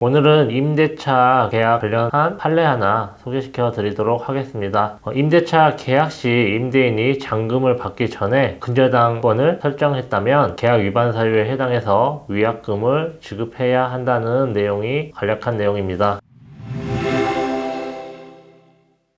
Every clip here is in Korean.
오늘은 임대차 계약 관련한 판례 하나 소개시켜 드리도록 하겠습니다. 임대차 계약 시 임대인이 잔금을 받기 전에 근저당권을 설정했다면 계약 위반 사유에 해당해서 위약금을 지급해야 한다는 내용이 간략한 내용입니다.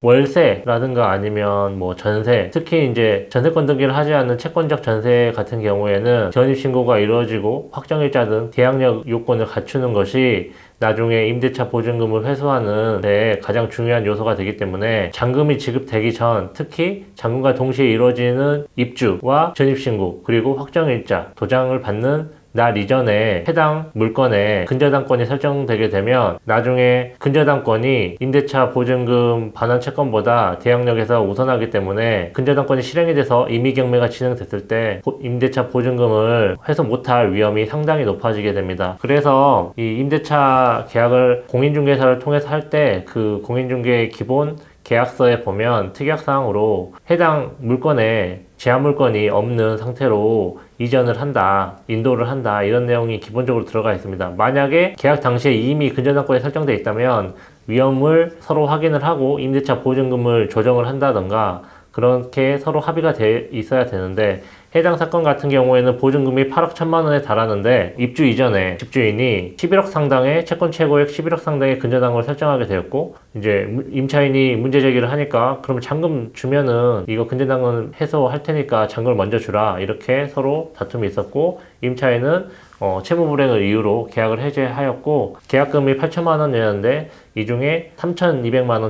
월세라든가 아니면 전세, 특히 이제 전세권 등기를 하지 않는 채권적 전세 같은 경우에는 전입신고가 이루어지고 확정일자 등 계약력 요건을 갖추는 것이 나중에 임대차 보증금을 회수하는 데 가장 중요한 요소가 되기 때문에 잔금이 지급되기 전, 특히 잔금과 동시에 이루어지는 입주와 전입신고 그리고 확정일자, 도장을 받는 날 이전에 해당 물건에 근저당권이 설정되게 되면 나중에 근저당권이 임대차 보증금 반환 채권보다 계약력에서 우선하기 때문에 근저당권이 실행이 돼서 임의경매가 진행됐을 때 임대차 보증금을 회수 못할 위험이 상당히 높아지게 됩니다. 그래서 이 임대차 계약을 공인중개사를 통해서 할 때 그 공인중개의 기본 계약서에 보면 특약사항으로 해당 물건에 제한물건이 없는 상태로 이전을 한다, 인도를 한다 이런 내용이 기본적으로 들어가 있습니다. 만약에 계약 당시에 이미 근저당권이 설정되어 있다면 위험을 서로 확인을 하고 임대차 보증금을 조정을 한다던가 그렇게 서로 합의가 돼 있어야 되는데 해당 사건 같은 경우에는 보증금이 8억 1천만 원에 달하는데 입주 이전에 집주인이 11억 상당의 채권 최고액 11억 상당의 근저당을 설정하게 되었고 이제 임차인이 문제 제기를 하니까 그러면 잔금 주면은 이거 근저당은 해소할 테니까 잔금을 먼저 주라 이렇게 서로 다툼이 있었고 임차인은 채무 불이행을 이유로 계약을 해제하였고 계약금이 8천만 원이었는데 이 중에 3,200만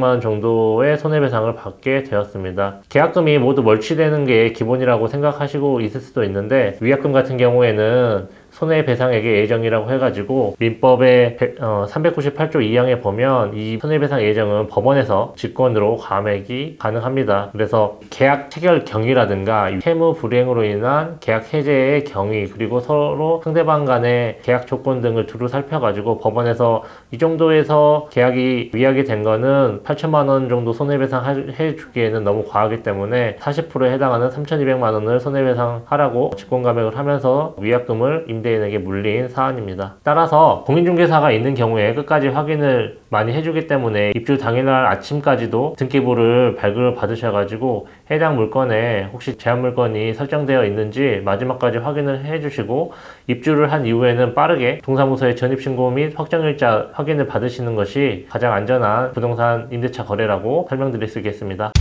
원 정도의 손해배상을 받게 되었습니다. 계약금이 모두 멀취되는 게 기본이라고 생각하시고 있을 수도 있는데 위약금 같은 경우에는 손해배상액의 예정이라고 해가지고 민법의 398조 2항에 보면 이 손해배상 예정은 법원에서 직권으로 감액이 가능합니다. 그래서 계약 체결 경위라든가 채무 불이행으로 인한 계약 해제의 경위 그리고 서로 상대방 간의 계약 조건 등을 두루 살펴가지고 법원에서 이 정도에서 계약이 위약이 된 거는 8천만 원 정도 손해배상 해주기에는 너무 과하기 때문에 40%에 해당하는 3,200만 원을 손해배상하라고 직권감액을 하면서 위약금을 임대인에게 물린 사안입니다. 따라서 공인중개사가 있는 경우에 끝까지 확인을 많이 해주기 때문에 입주 당일날 아침까지도 등기부를 발급을 받으셔가지고 해당 물건에 혹시 제한물건이 설정되어 있는지 마지막까지 확인을 해주시고 입주를 한 이후에는 빠르게 동사무소에 전입신고 및 확정일자 확인을 받으시는 것이 가장 안전한 부동산 임대차 거래라고 설명드릴 수 있겠습니다.